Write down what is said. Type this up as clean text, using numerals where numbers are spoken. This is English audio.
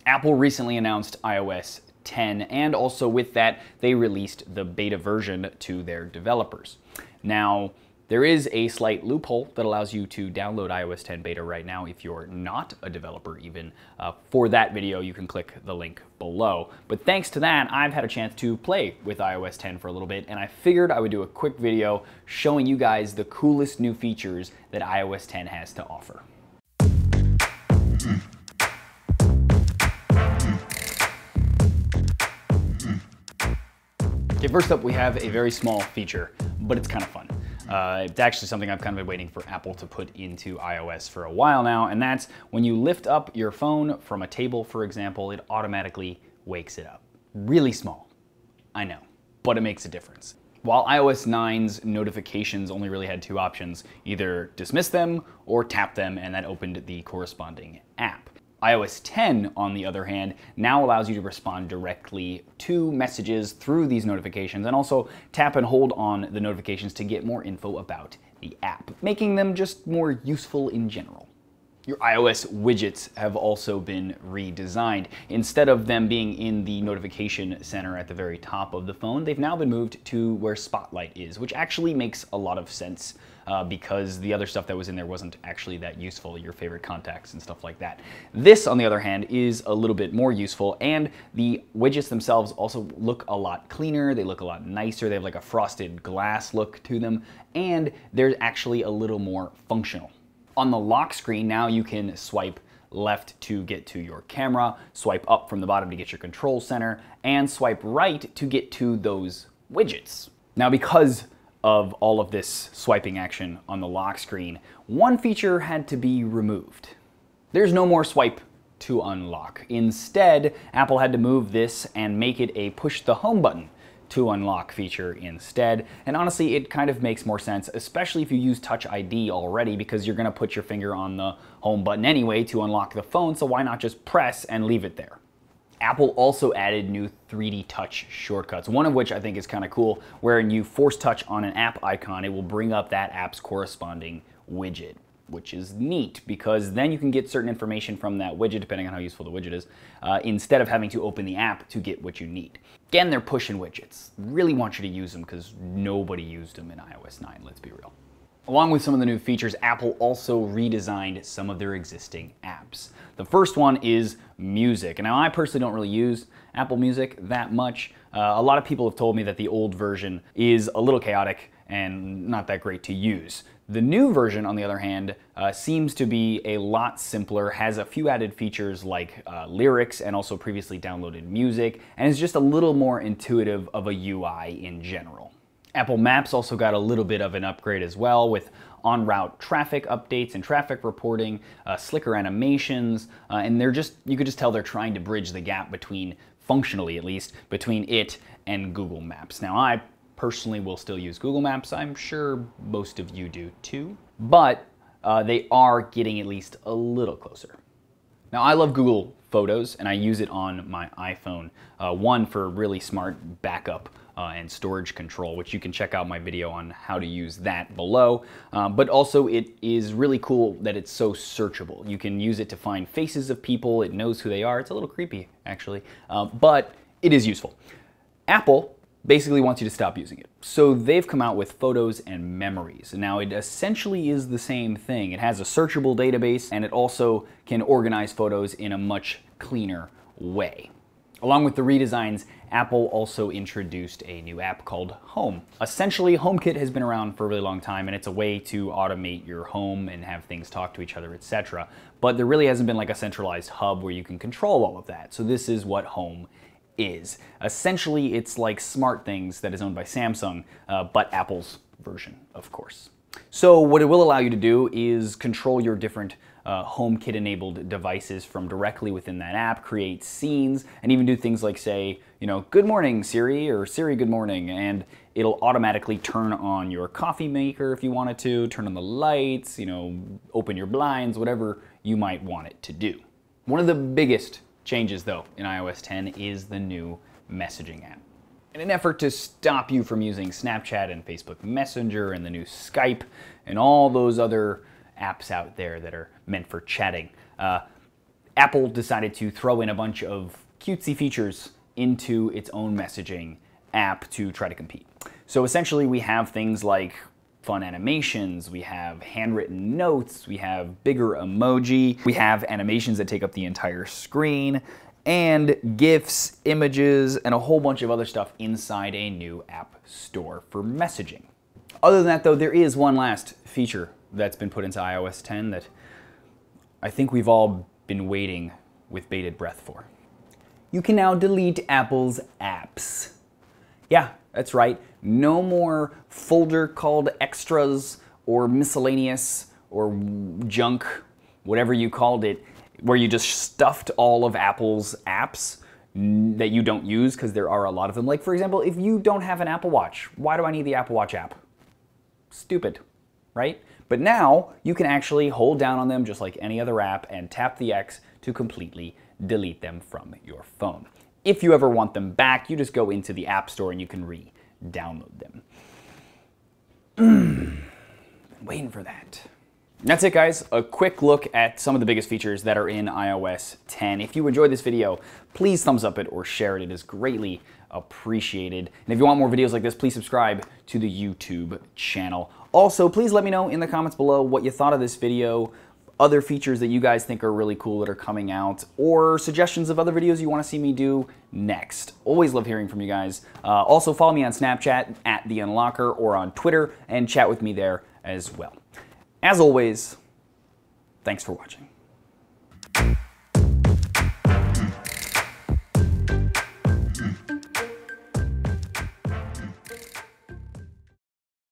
Apple recently announced iOS 10, and also with that, they released the beta version to their developers. Now, there is a slight loophole that allows you to download iOS 10 beta right now if you're not a developer even. For that video, you can click the link below. But thanks to that, I've had a chance to play with iOS 10 for a little bit, and I figured I would do a quick video showing you guys the coolest new features that iOS 10 has to offer. Okay, first up we have a very small feature, but it's kind of fun. It's actually something I've kind of been waiting for Apple to put into iOS for a while now, and that's when you lift up your phone from a table, for example, it automatically wakes it up. Really small, I know, but it makes a difference. While iOS 9's notifications only really had two options, either dismiss them or tap them, and that opened the corresponding app. iOS 10, on the other hand, now allows you to respond directly to messages through these notifications and also tap and hold on the notifications to get more info about the app, making them just more useful in general. Your iOS widgets have also been redesigned. Instead of them being in the notification center at the very top of the phone, they've now been moved to where Spotlight is, which actually makes a lot of sense because the other stuff that was in there wasn't actually that useful, your favorite contacts and stuff like that. This, on the other hand, is a little bit more useful, and the widgets themselves also look a lot cleaner, they look a lot nicer, they have like a frosted glass look to them, and they're actually a little more functional. On the lock screen, now you can swipe left to get to your camera, swipe up from the bottom to get your control center, and swipe right to get to those widgets. Now, because of all of this swiping action on the lock screen, one feature had to be removed. There's no more swipe to unlock. Instead, Apple had to move this and make it a push the home button to unlock feature instead. And honestly, it kind of makes more sense, especially if you use Touch ID already, because you're gonna put your finger on the home button anyway to unlock the phone, so why not just press and leave it there? Apple also added new 3D touch shortcuts, one of which I think is kind of cool, wherein you force touch on an app icon, it will bring up that app's corresponding widget, which is neat because then you can get certain information from that widget, depending on how useful the widget is, instead of having to open the app to get what you need. Again, they're pushing widgets. Really want you to use them because nobody used them in iOS 9, let's be real. Along with some of the new features, Apple also redesigned some of their existing apps. The first one is Music. Now, I personally don't really use Apple Music that much. A lot of people have told me that the old version is a little chaotic and not that great to use. The new version, on the other hand, seems to be a lot simpler, has a few added features like lyrics and also previously downloaded music, and is just a little more intuitive of a UI in general. Apple Maps also got a little bit of an upgrade as well, with on-route traffic updates and traffic reporting, slicker animations, and you could just tell they're trying to bridge the gap between, functionally at least, between it and Google Maps. Now, I personally will still use Google Maps. I'm sure most of you do too, but they are getting at least a little closer. Now, I love Google Photos and I use it on my iPhone. One, for really smart backup and storage control, which you can check out my video on how to use that below. But also it is really cool that it's so searchable. You can use it to find faces of people. It knows who they are. It's a little creepy, actually, but it is useful. Apple basically wants you to stop using it. So they've come out with Photos and Memories. Now, it essentially is the same thing. It has a searchable database, and it also can organize photos in a much cleaner way. Along with the redesigns, Apple also introduced a new app called Home. Essentially, HomeKit has been around for a really long time, and it's a way to automate your home and have things talk to each other, etc. But there really hasn't been like a centralized hub where you can control all of that. So this is what Home is. Essentially, it's like SmartThings that is owned by Samsung, but Apple's version, of course. So what it will allow you to do is control your different HomeKit-enabled devices from directly within that app, create scenes, and even do things like say, good morning, Siri, or Siri, good morning, and it'll automatically turn on your coffee maker if you wanted to, turn on the lights, open your blinds, whatever you might want it to do. One of the biggest changes, though, in iOS 10 is the new messaging app. In an effort to stop you from using Snapchat and Facebook Messenger and the new Skype and all those other apps out there that are meant for chatting, Apple decided to throw in a bunch of cutesy features into its own messaging app to try to compete. So essentially we have things like fun animations, we have handwritten notes, we have bigger emoji, we have animations that take up the entire screen, and GIFs, images, and a whole bunch of other stuff inside a new app store for messaging. Other than that though, there is one last feature that's been put into iOS 10 that I think we've all been waiting with bated breath for. You can now delete Apple's apps. Yeah, that's right. No more folder called extras or miscellaneous or junk, whatever you called it, where you just stuffed all of Apple's apps that you don't use, because there are a lot of them. Like, for example, if you don't have an Apple Watch, why do I need the Apple Watch app? Stupid, right? But now you can actually hold down on them just like any other app and tap the X to completely delete them from your phone. If you ever want them back, you just go into the App Store and you can re-download them. Been waiting for that. That's it, guys. A quick look at some of the biggest features that are in iOS 10. If you enjoyed this video, please thumbs up it or share it. It is greatly appreciated. And if you want more videos like this, please subscribe to the YouTube channel. Also, please let me know in the comments below what you thought of this video, other features that you guys think are really cool that are coming out, or suggestions of other videos you want to see me do next. Always love hearing from you guys. Also, follow me on Snapchat at The Unlocker or on Twitter and chat with me there as well. As always, thanks for watching.